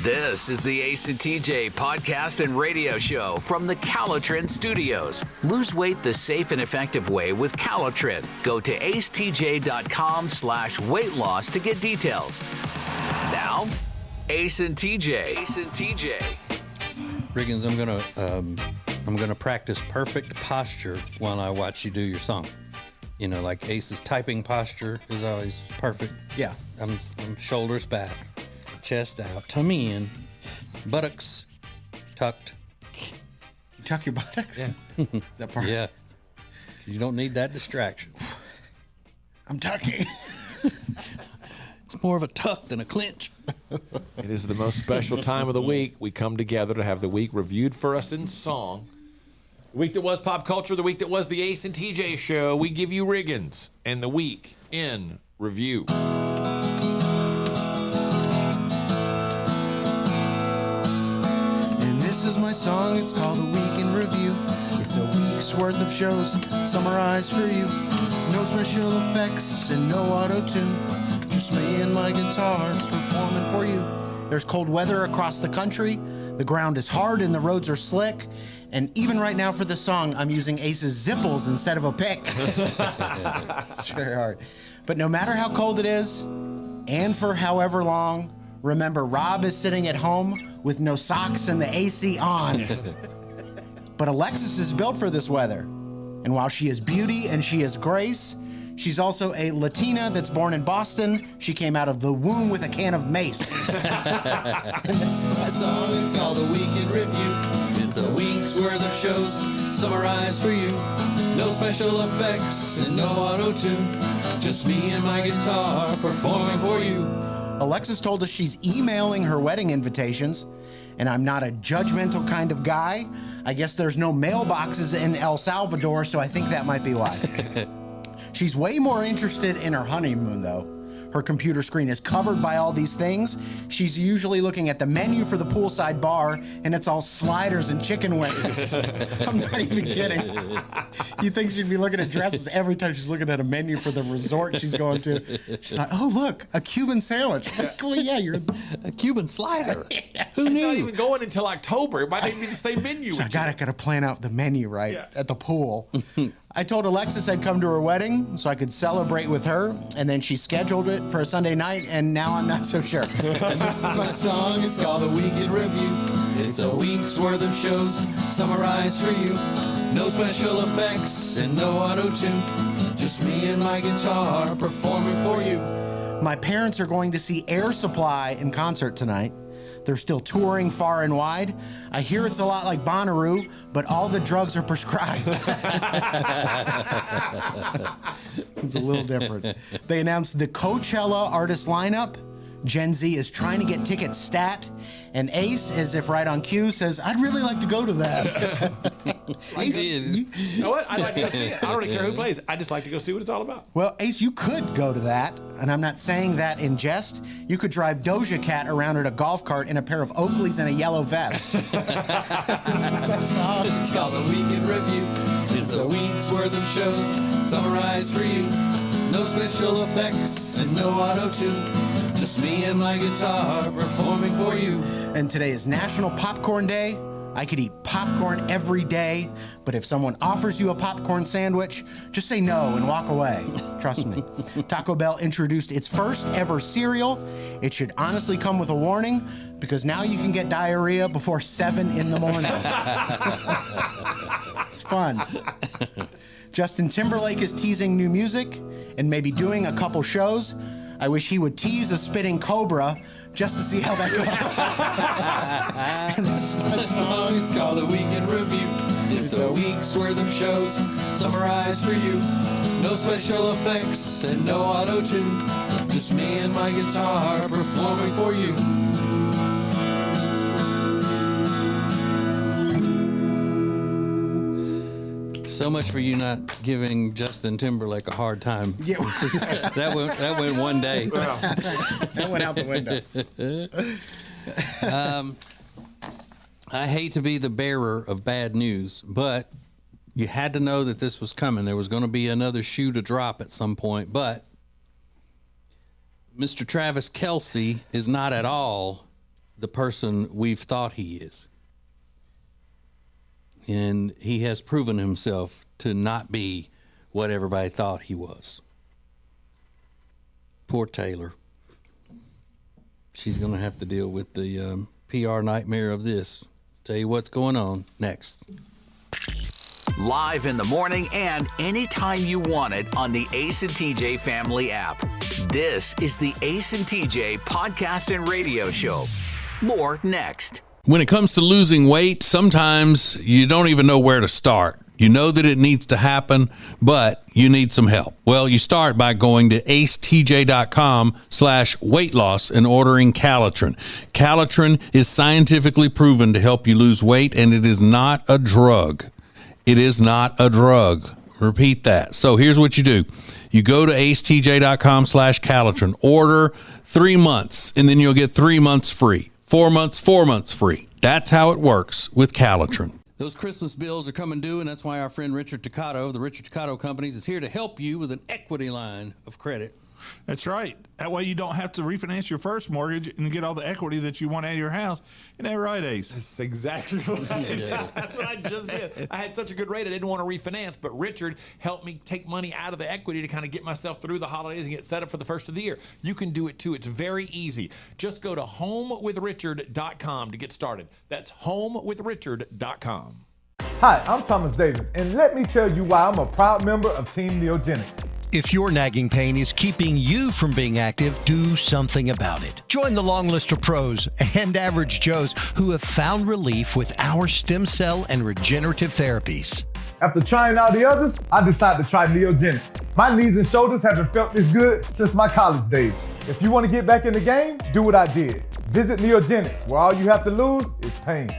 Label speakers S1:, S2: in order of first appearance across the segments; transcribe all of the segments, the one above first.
S1: This is the Ace and TJ podcast and radio show from the Calotren Studios. Lose weight the safe and effective way with Calotren. Go to acetj.com/weight loss to get details. Now, Ace and TJ. Ace and TJ.
S2: Riggins, I'm gonna practice perfect posture while I watch you do your song. You know, like Ace's typing posture is always perfect.
S3: Yeah.
S2: I'm shoulders back, chest out, tummy in, buttocks tucked.
S3: You tuck your buttocks?
S2: Yeah.
S3: Is that part?
S2: Yeah. You don't need that distraction.
S3: I'm tucking.
S2: It's more of a tuck than a clinch.
S4: It is the most special time of the week. We come together to have the week reviewed for us in song. The week that was pop culture, the week that was the Ace and TJ show. We give you Riggins and the week in review.
S3: And this is my song. It's called A Week in Review. It's a week's worth of shows summarized for you. No special effects and no auto-tune. Just me and my guitar performing for you. There's cold weather across the country. The ground is hard and the roads are slick. And even right now for the song, I'm using Ace's zipples instead of a pick. It's very hard. But no matter how cold it is, and for however long, remember Rob is sitting at home with no socks and the AC on. But Alexis is built for this weather. And while she is beauty and she is grace, she's also a Latina that's born in Boston. She came out of the womb with a can of mace.
S5: My song is called A Week in Review. It's a week's worth of shows summarized for you. No special effects and no auto-tune. Just me and my guitar performing for you.
S3: Alexis told us she's emailing her wedding invitations, and I'm not a judgmental kind of guy. I guess there's no mailboxes in El Salvador, so I think that might be why. She's way more interested in her honeymoon, though. Her computer screen is covered by all these things. She's usually looking at the menu for the poolside bar, and it's all sliders and chicken wings. I'm not even kidding. You'd think she'd be looking at dresses every time she's looking at a menu for the resort she's going to. She's like, oh, look, a Cuban sandwich. Like, well, yeah, you're
S2: A Cuban slider. Who
S4: She's
S2: knew?
S4: not even going until October. It might even be the same menu.
S3: So I gotta plan out the menu right
S4: Yeah.
S3: at the pool. I told Alexis I'd come to her wedding so I could celebrate with her, and then she scheduled it for a Sunday night, and now I'm not so sure.
S5: And this is my song. It's called A Week in Review. It's a week's worth of shows summarized for you. No special effects and no auto-tune. Just me and my guitar performing for you.
S3: My parents are going to see Air Supply in concert tonight. They're still touring far and wide. I hear it's a lot like Bonnaroo, but all the drugs are prescribed. It's a little different. They announced the Coachella artist lineup. Gen Z is trying to get tickets stat. And Ace, as if right on cue, says, I'd really like to go to that. Ace,
S4: You know what? I'd like to go see it. I don't really care who plays. I just like to go see what it's all about.
S3: well, Ace, you could go to that, and I'm not saying that in jest. You could drive Doja Cat around in a golf cart in a pair of Oakleys and a yellow vest.
S5: It's called A Week in Review. It's a week's worth of shows summarized for you. No special effects and no auto-tune. Just me and my guitar performing for you.
S3: And today is National Popcorn Day. I could eat popcorn every day, but if someone offers you a popcorn sandwich, just say no and walk away. Trust me. Taco Bell introduced its first ever cereal. It should honestly come with a warning, because now you can get diarrhea before 7 in the morning. It's fun. Justin Timberlake is teasing new music and maybe doing a couple shows. I wish he would tease a spitting cobra just to see how that goes. And this is my
S5: The song is called A Week in Review. It's a week's worth of shows summarized for you. No special effects and no auto-tune. Just me and my guitar performing for you.
S2: So much for you not giving Justin Timberlake a hard time.
S3: Yeah,
S2: That went one day.
S3: that went out the window.
S2: I hate to be the bearer of bad news, but you had to know that this was coming. There was going to be another shoe to drop at some point, but Mr. Travis Kelce is not at all the person we've thought he is. And he has proven himself to not be what everybody thought he was. Poor Taylor. She's going to have to deal with the PR nightmare of this. Tell you what's going on next.
S1: Live in the morning and anytime you want it on the Ace and TJ family app. This is the Ace and TJ podcast and radio show. More next.
S2: When it comes to losing weight, sometimes you don't even know where to start. You know that it needs to happen, but you need some help. Well, you start by going to acetj.com/weight loss and ordering Calitrin. Calitrin is scientifically proven to help you lose weight, and it is not a drug. It is not a drug. Repeat that. So here's what you do. You go to acetj.com/Calitrin, order 3 months, and then you'll get 3 months free. 4 months, 4 months free. That's how it works with Calitrin. Those Christmas bills are coming due, and that's why our friend Richard Toccato of the Richard Toccato Companies is here to help you with an equity line of credit.
S6: That's right. That way you don't have to refinance your first mortgage and get all the equity that you want out of your house. Isn't that right, Ace?
S4: That's exactly right. That's what I just did. I had such a good rate, I didn't want to refinance, but Richard helped me take money out of the equity to kind of get myself through the holidays and get set up for the first of the year. You can do it too. It's very easy. Just go to homewithrichard.com to get started. That's homewithrichard.com.
S7: Hi, I'm Thomas Davis, and let me tell you why I'm a proud member of Team Neogenics.
S8: If your nagging pain is keeping you from being active, do something about it. Join the long list of pros and average Joes who have found relief with our stem cell and regenerative therapies.
S7: After trying all the others, I decided to try Neogenics. My knees and shoulders haven't felt this good since my college days. If you want to get back in the game, do what I did. Visit Neogenics, where all you have to lose is pain.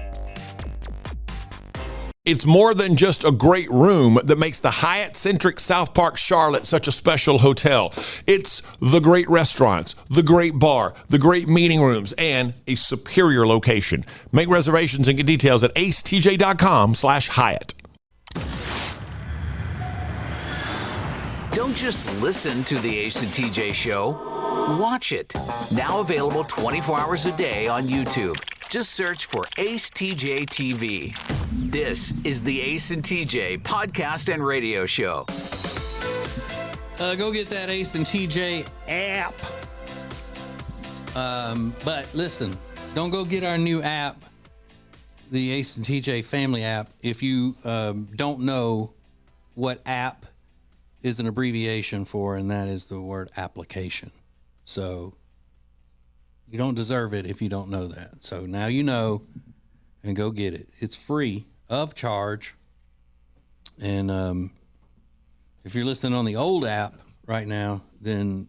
S4: It's more than just a great room that makes the Hyatt-centric South Park Charlotte such a special hotel. It's the great restaurants, the great bar, the great meeting rooms, and a superior location. Make reservations and get details at acetj.com/Hyatt.
S1: Don't just listen to the Ace and TJ show. Watch it. Now available 24 hours a day on YouTube. Just search for Ace TJ TV. This is the Ace and TJ podcast and radio show.
S2: Go get that Ace and TJ app. But listen, don't go get our new app, the Ace and TJ family app, if you don't know what app is an abbreviation for, and that is the word application. So you don't deserve it if you don't know that. So now you know, and go get it. It's free of charge. And if you're listening on the old app right now, then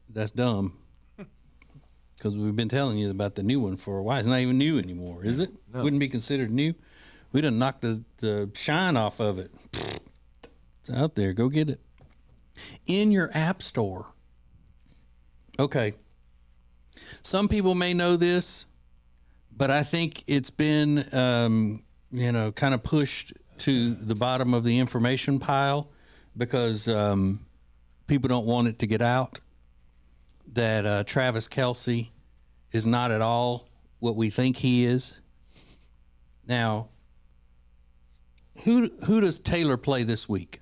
S2: that's dumb. Because we've been telling you about the new one for a while. It's not even new anymore, is it? No. Wouldn't be considered new. We done knocked the shine off of it. It's out there. Go get it. In your app store. Okay. Some people may know this, but I think it's been, kind of pushed to the bottom of the information pile because people don't want it to get out that Travis Kelce is not at all what we think he is. Now, who does Taylor play this week?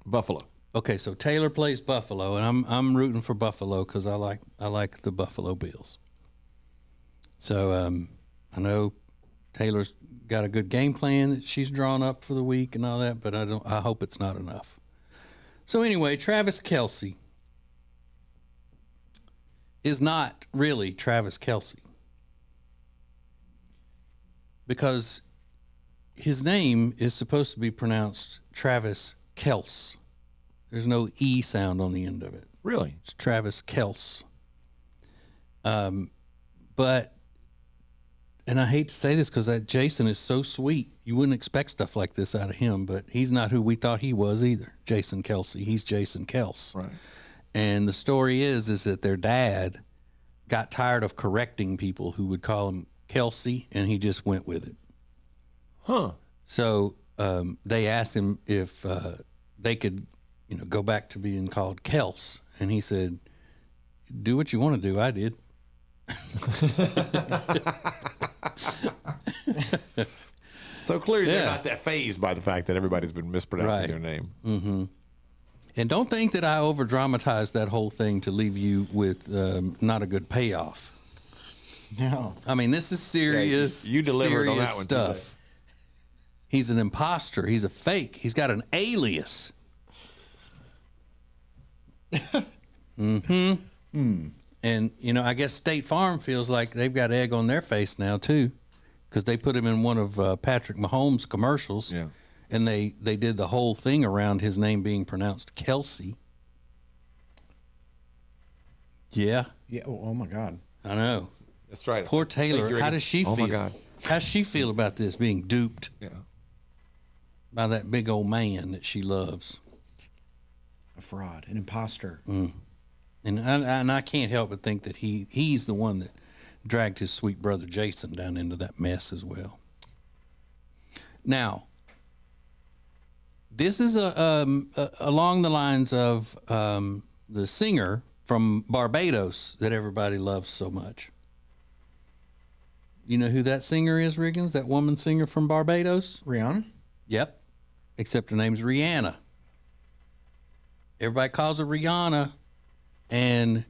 S4: Buffalo.
S2: Okay, so Taylor plays Buffalo, and I'm rooting for Buffalo because I like the Buffalo Bills. So I know Taylor's got a good game plan that she's drawn up for the week and all that, but I hope it's not enough. So anyway, Travis Kelce is not really Travis Kelce because his name is supposed to be pronounced Travis Kelce. There's no E sound on the end of it.
S4: Really?
S2: It's Travis Kelce. But, and I hate to say this because Jason is so sweet. You wouldn't expect stuff like this out of him, but he's not who we thought he was either. Jason Kelce. He's Jason Kelce.
S4: Right.
S2: And the story is that their dad got tired of correcting people who would call him Kelce, and he just went with it.
S4: Huh.
S2: So they asked him if they could, go back to being called Kels, and he said, "Do what you want to do. I did."
S4: So clearly they're not that fazed by the fact that everybody's been mispronouncing their name.
S2: Mm-hmm. And don't think that I over-dramatized that whole thing to leave you with not a good payoff.
S3: No.
S2: I mean, this is serious.
S4: You delivered on that one
S2: stuff.
S4: today.
S2: He's an imposter. He's a fake. He's got an alias. Mm-hmm. And, you know, I guess State Farm feels like they've got egg on their face now, too, because they put him in one of Patrick Mahomes' commercials.
S4: Yeah.
S2: And they did the whole thing around his name being pronounced Kelsey. Yeah.
S3: Yeah. Oh my God.
S2: I know.
S4: That's right.
S2: Poor Taylor. How does she feel?
S4: Oh, my God.
S2: How does she feel about this, being duped by that big old man that she loves?
S3: A fraud, an imposter.
S2: And I can't help but think that he's the one that dragged his sweet brother Jason down into that mess as well. Now, this is along the lines of the singer from Barbados that everybody loves so much. You know who that singer is, Riggins? That woman singer from Barbados?
S3: Rihanna?
S2: Yep. Except her name's Rihanna. Everybody calls her Rihanna, and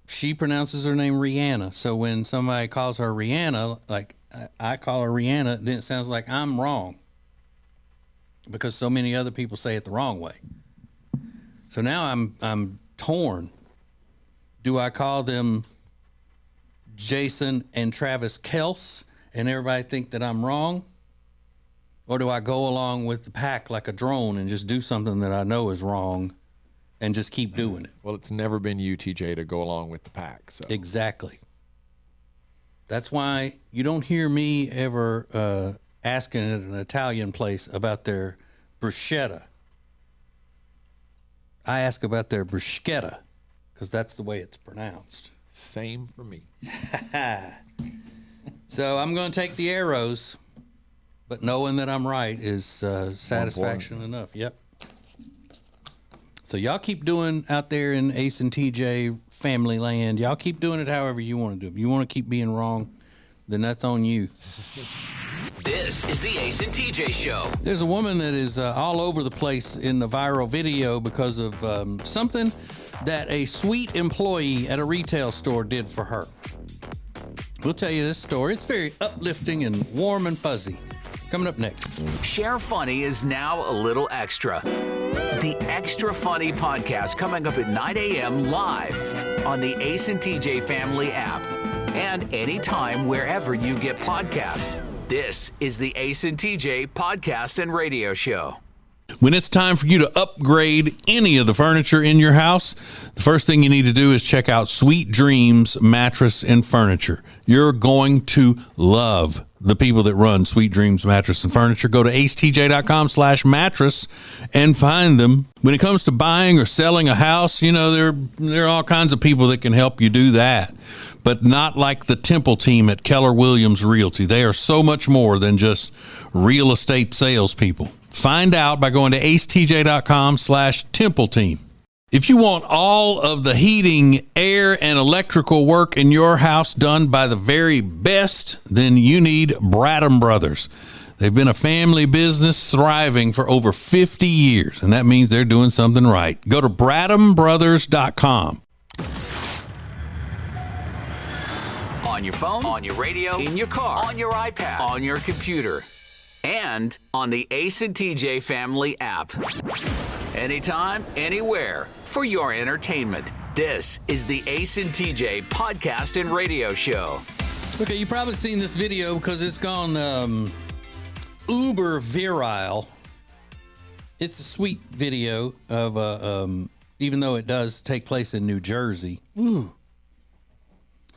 S2: she pronounces her name Rihanna. So when somebody calls her Rihanna, like I call her Rihanna, then it sounds like I'm wrong because so many other people say it the wrong way. So now I'm torn. Do I call them Jason and Travis Kels and everybody think that I'm wrong? Or do I go along with the pack like a drone and just do something that I know is wrong and just keep doing it?
S4: Well, it's never been you, TJ, to go along with the pack. So
S2: Exactly. That's why you don't hear me ever asking at an Italian place about their bruschetta. I ask about their bruschetta because that's the way it's pronounced.
S4: same for me.
S2: So I'm going to take the arrows, but knowing that I'm right is satisfaction enough. Yep. So y'all keep doing out there in Ace and TJ family land. Y'all keep doing it however you want to do it. If you want to keep being wrong, then that's on you.
S1: This is the Ace and TJ Show.
S2: There's a woman that is all over the place in the viral video because of something that a sweet employee at a retail store did for her. We'll tell you this story. It's very uplifting and warm and fuzzy. Coming up next.
S1: Share Funny is now a little extra. The Extra Funny podcast coming up at 9 a.m. live on the Ace and TJ family app and anytime wherever you get podcasts. This is the Ace and TJ podcast and radio show.
S2: When it's time for you to upgrade any of the furniture in your house, the first thing you need to do is check out Sweet Dreams Mattress and Furniture. You're going to love the people that run Sweet Dreams Mattress and Furniture. Go to acetj.com/mattress and find them. When it comes to buying or selling a house, you know, there are all kinds of people that can help you do that, but not like the Temple team at Keller Williams Realty. They are so much more than just real estate salespeople. Find out by going to acetj.com/Temple team. If you want all of the heating, air, and electrical work in your house done by the very best, then you need Bradham Brothers. They've been a family business thriving for over 50 years, and that means they're doing something right. Go to BradhamBrothers.com.
S1: On your phone, on your radio, in your car, on your iPad, on your computer, and on the Ace and TJ family app. Anytime, anywhere, for your entertainment. This is the Ace and TJ podcast and radio show.
S2: Okay, you've probably seen this video because it's gone uber viral. It's a sweet video of, even though it does take place in New Jersey. Ooh.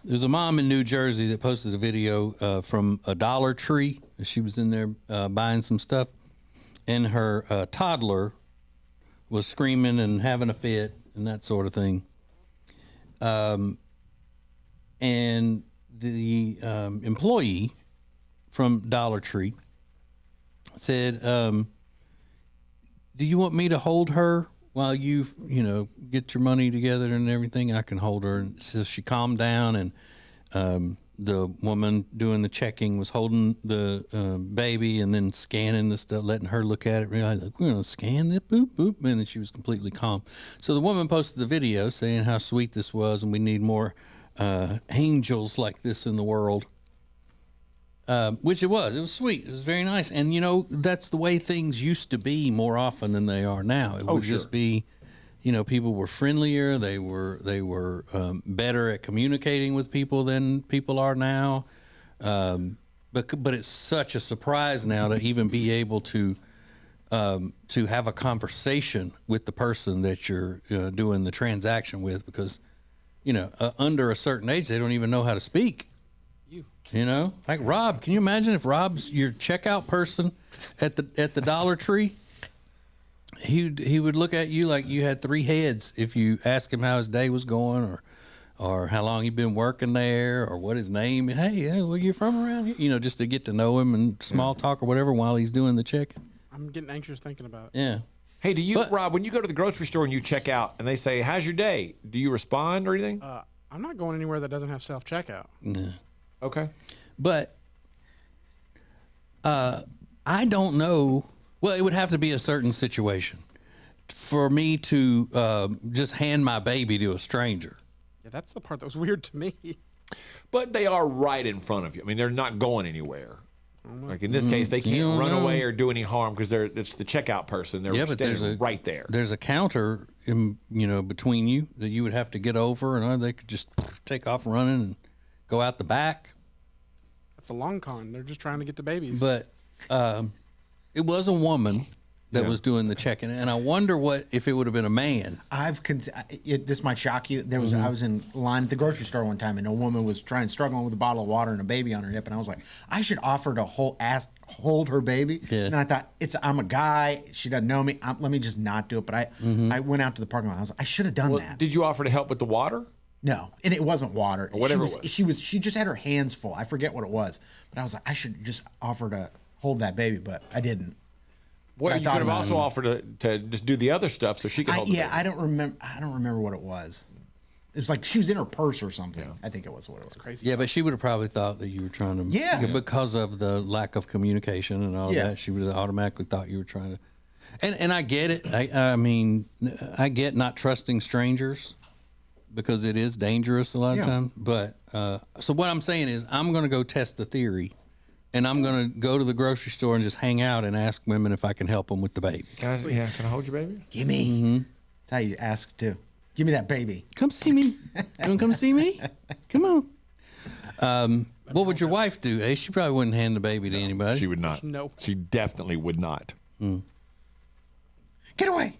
S2: There's a mom in New Jersey that posted a video from a Dollar Tree. She was in there buying some stuff, and her toddler was screaming and having a fit and that sort of thing. And the employee from Dollar Tree said, do you want me to hold her while you get your money together and everything, I can hold her. And so she calmed down, and the woman doing the checking was holding the baby and then scanning the stuff, letting her look at it. Realized, like, we're going to scan that, boop, boop. And then she was completely calm. So the woman posted the video saying how sweet this was and we need more angels like this in the world. Which it was. It was sweet. It was very nice. And, that's the way things used to be more often than they are now. It would just be, people were friendlier. They were better at communicating with people than people are now. But it's such a surprise now to even be able to have a conversation with the person that you're doing the transaction with, because, under a certain age, they don't even know how to speak. Like Rob, can you imagine if Rob's your checkout person at the Dollar Tree? He would look at you like you had three heads if you ask him how his day was going, or how long he'd been working there, or what his name. Hey, where you from around here? Just to get to know him and small talk or whatever while he's doing the check.
S9: I'm getting anxious thinking about it.
S2: Yeah.
S4: Hey, Rob, when you go to the grocery store and you check out and they say, "How's your day?" Do you respond or anything?
S9: I'm not going anywhere that doesn't have self-checkout.
S2: No.
S4: Okay.
S2: But I don't know. Well, it would have to be a certain situation for me to just hand my baby to a stranger.
S9: Yeah, that's the part that was weird to me.
S4: But they are right in front of you. I mean, they're not going anywhere. Like in this case, they can't run away or do any harm because it's the checkout person. They're standing right there.
S2: There's a counter, between you that you would have to get over, and they could just take off running and go out the back.
S9: That's a long con. They're just trying to get the babies.
S2: But it was a woman that was doing the checking, and I wonder if it would have been a man.
S10: This might shock you. There was I was in line at the grocery store one time, and a woman was struggling with a bottle of water and a baby on her hip, and I was like, I should offer to hold her baby. Yeah. And I thought, I'm a guy. She doesn't know me. Let me just not do it. But I went out to the parking lot. I was like, I should have done that.
S4: Did you offer to help with the water?
S10: No, and it wasn't water.
S4: Or whatever
S10: She just had her hands full. I forget what it was, but I was like, I should just offer to hold that baby, but I didn't.
S4: Well, you could have also offered to just do the other stuff so she could hold the baby.
S10: I don't remember what it was. It was like she was in her purse or something. Yeah. I think it was what it was.
S9: Crazy.
S2: Yeah, but she would have probably thought that you were trying to. Because of the lack of communication and all that, she would have automatically thought you were trying to. And I get it. I mean, I get not trusting strangers because it is dangerous a lot of times. But so what I'm saying is, I'm going to go test the theory. And I'm going to go to the grocery store and just hang out and ask women if I can help them with the baby.
S4: Can I hold your baby?
S10: Give me. Mm-hmm. That's how you ask, too. Give me that baby.
S2: Come see me. You want to come see me? Come on. What would your wife do? She probably wouldn't hand the baby to anybody.
S4: She would not.
S9: No.
S4: She definitely would not.
S10: Mm. Get away.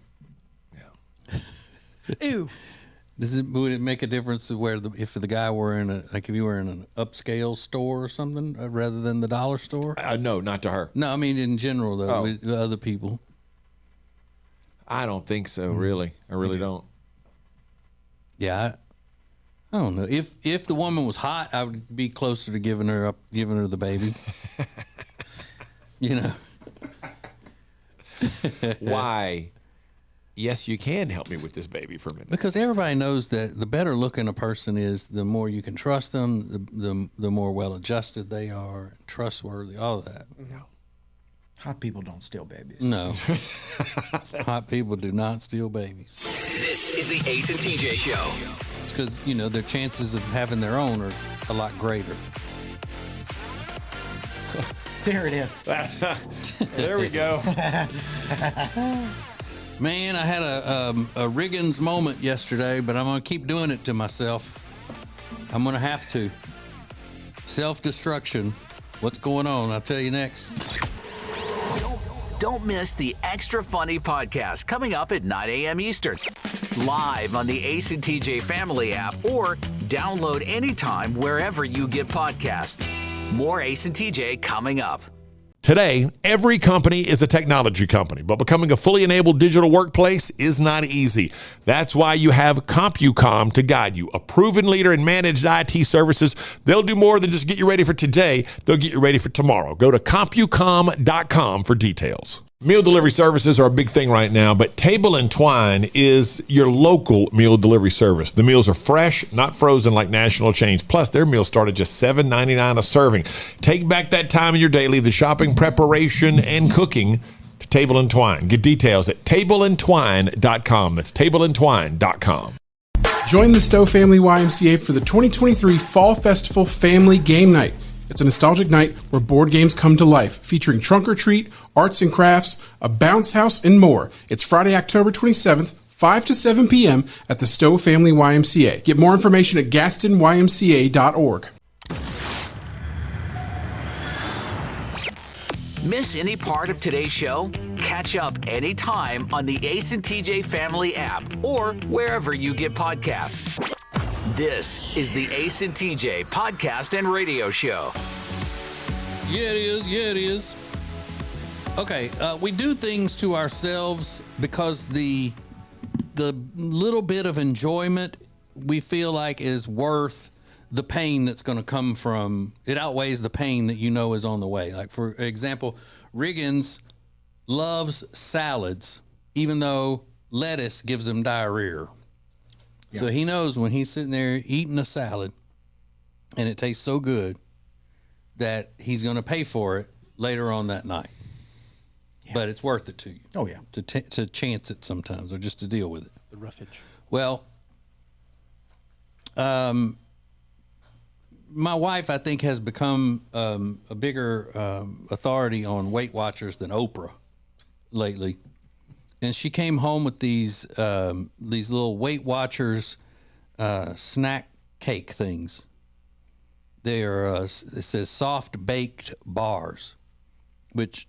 S4: Yeah.
S10: Ew.
S2: Would it make a difference if the guy were if you were in an upscale store or something rather than the dollar store?
S4: No, not to her.
S2: No, I mean in general though, with other people.
S4: I don't think so. Really, I really don't.
S2: Yeah, I don't know. If the woman was hot, I would be closer to giving her the baby.
S4: Why? Yes, you can help me with this baby for a minute.
S2: Because everybody knows that the better looking a person is, the more you can trust them, the more well adjusted they are, trustworthy, all of that.
S10: No. Hot people don't steal babies.
S2: No. Hot people do not steal babies.
S1: This is the Ace and TJ Show.
S2: It's because, their chances of having their own are a lot greater.
S10: There it is.
S4: There we go.
S2: Man, I had a Riggins moment yesterday, but I'm going to keep doing it to myself. I'm going to have to. Self-destruction. What's going on? I'll tell you next.
S1: Don't miss the Extra Funny podcast coming up at 9 a.m. Eastern. Live on the Ace and TJ Family app, or download anytime wherever you get podcasts. More Ace and TJ coming up.
S4: Today, every company is a technology company, but becoming a fully enabled digital workplace is not easy. That's why you have CompuCom to guide you, a proven leader in managed IT services. They'll do more than just get you ready for today. They'll get you ready for tomorrow. Go to CompuCom.com for details. Meal delivery services are a big thing right now, but Table and Twine is your local meal delivery service. The meals are fresh, not frozen like national chains. Plus, their meals start at just $7.99 a serving. Take back that time in your day, leave the shopping, preparation, and cooking to Table and Twine. Get details at tableandtwine.com. That's tableandtwine.com.
S11: Join the Stowe Family YMCA for the 2023 Fall Festival Family Game Night. It's a nostalgic night where board games come to life, featuring trunk or treat, arts and crafts, a bounce house, and more. It's Friday, October 27th, 5 to 7 p.m. at the Stowe Family YMCA. Get more information at gastonymca.org.
S1: Miss any part of today's show? Catch up anytime on the Ace and TJ Family app or wherever you get podcasts. This is the Ace and TJ podcast and radio show.
S2: Yeah, it is. Yeah, it is. Okay, we do things to ourselves because the little bit of enjoyment we feel like is worth the pain that's going to come from it. Outweighs the pain that you know is on the way. Like, for example, Riggins loves salads, even though lettuce gives him diarrhea. Yeah. So he knows when he's sitting there eating a salad and it tastes so good that he's going to pay for it later on that night. Yeah. But it's worth it to you.
S10: Oh, yeah.
S2: To chance it sometimes, or just to deal with it.
S9: The roughage.
S2: Well, my wife, I think, has become a bigger authority on Weight Watchers than Oprah lately. And she came home with these little Weight Watchers snack cake things. They are, it says soft baked bars, which,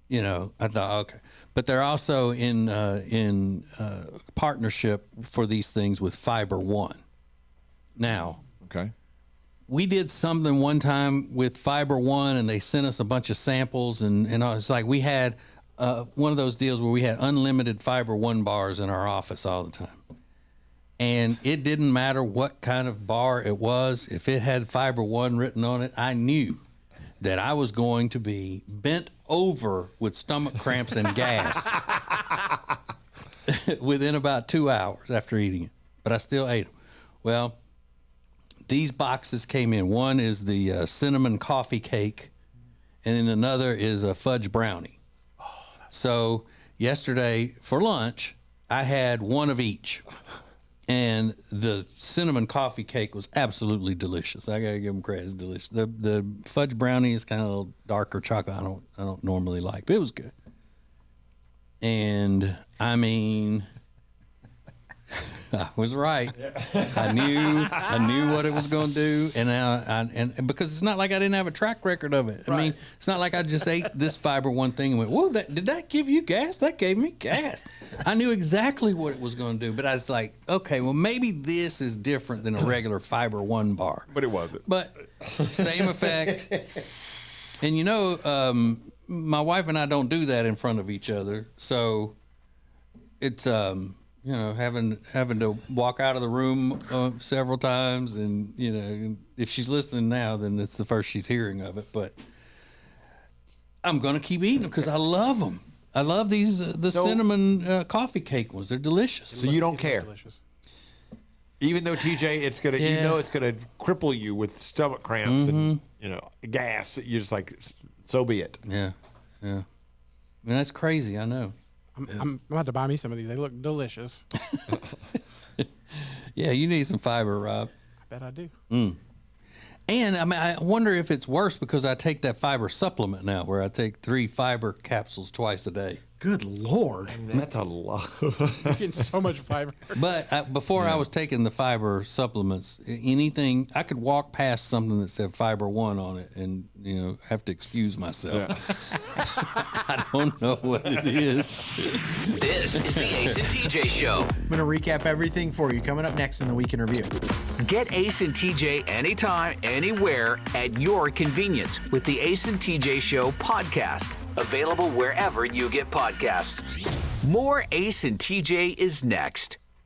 S2: you know, I thought, okay. But they're also in partnership for these things with Fiber One. Now,
S4: okay,
S2: we did something one time with Fiber One, and they sent us a bunch of samples, and it's like we had one of those deals where we had unlimited Fiber One bars in our office all the time. And it didn't matter what kind of bar it was. If it had Fiber One written on it, I knew that I was going to be bent over with stomach cramps and gas within about 2 hours after eating it. But I still ate them. Well, these boxes came in. One is the cinnamon coffee cake, and then another is a fudge brownie. So yesterday for lunch, I had one of each. And the cinnamon coffee cake was absolutely delicious. I gotta give them credit; it's delicious. The fudge brownie is kind of a little darker chocolate. I don't normally like, but it was good. And I mean, I was right. I knew what it was going to do, and because it's not like I didn't have a track record of it. I mean, it's not like I just ate this Fiber One thing and went, "Whoa, did that give you gas? That gave me gas." I knew exactly what it was going to do, but I was like, "Okay, well, maybe this is different than a regular Fiber One bar."
S4: But it wasn't.
S2: But same effect. And you know, my wife and I don't do that in front of each other, so it's you know, having to walk out of the room several times, and you know, if she's listening now, then it's the first she's hearing of it. But I'm gonna keep eating them because I love them. I love these the cinnamon coffee cake ones. They're delicious.
S4: So you don't care, even though TJ, it's gonna you know it's gonna cripple you with stomach cramps and you know gas. You're just like, so be it.
S2: Yeah. I mean, that's crazy. I know.
S9: I'm about to buy me some of these. They look delicious.
S2: Yeah, you need some fiber, Rob.
S9: I bet I do.
S2: And I mean, I wonder if it's worse because I take that fiber supplement now, where I take 3 fiber capsules twice a day.
S10: Good Lord.
S4: That's a lot.
S9: You're getting so much fiber.
S2: But before I was taking the fiber supplements, anything, I could walk past something that said Fiber One on it and, you know, have to excuse myself. Yeah. I don't know what it is.
S1: This is the Ace and TJ Show.
S10: I'm going to recap everything for you coming up next in the Week in Review.
S1: Get Ace and TJ anytime, anywhere, at your convenience with the Ace and TJ Show podcast. Available wherever you get podcasts. More Ace and TJ is next.